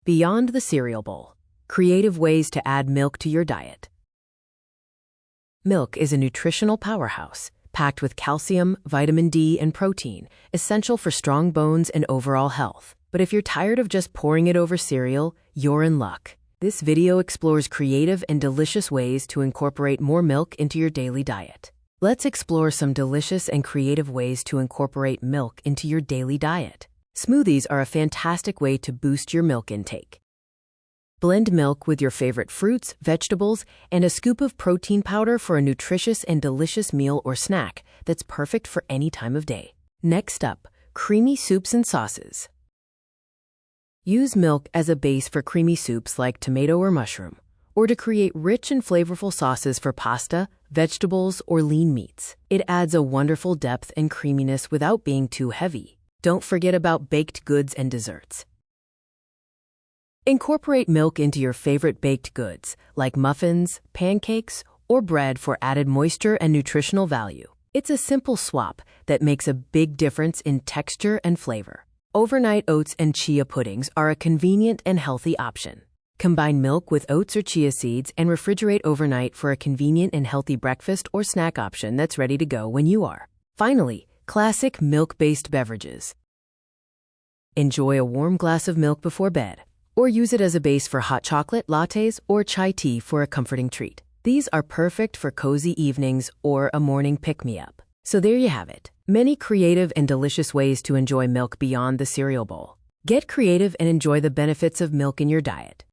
Beyond the cereal bowl. Creative ways to add milk to your diet. Milk is a nutritional powerhouse, packed with calcium, vitamin D, and protein, essential for strong bones and overall health. But if you're tired of just pouring it over cereal, you're in luck. This video explores creative and delicious ways to incorporate more milk into your daily diet. Let's explore some delicious and creative ways to incorporate milk into your daily diet. Smoothies are a fantastic way to boost your milk intake. Blend milk with your favorite fruits, vegetables, and a scoop of protein powder for a nutritious and delicious meal or snack that's perfect for any time of day. Next up, creamy soups and sauces. Use milk as a base for creamy soups like tomato or mushroom, or to create rich and flavorful sauces for pasta, vegetables, or lean meats. It adds a wonderful depth and creaminess without being too heavy. Don't forget about baked goods and desserts. Incorporate milk into your favorite baked goods, like muffins, pancakes, or bread for added moisture and nutritional value. It's a simple swap that makes a big difference in texture and flavor. Overnight oats and chia puddings are a convenient and healthy option. Combine milk with oats or chia seeds and refrigerate overnight for a convenient and healthy breakfast or snack option that's ready to go when you are. Finally, classic milk-based beverages. Enjoy a warm glass of milk before bed, or use it as a base for hot chocolate, lattes, or chai tea for a comforting treat. These are perfect for cozy evenings or a morning pick-me-up. So there you have it. Many creative and delicious ways to enjoy milk beyond the cereal bowl. Get creative and enjoy the benefits of milk in your diet.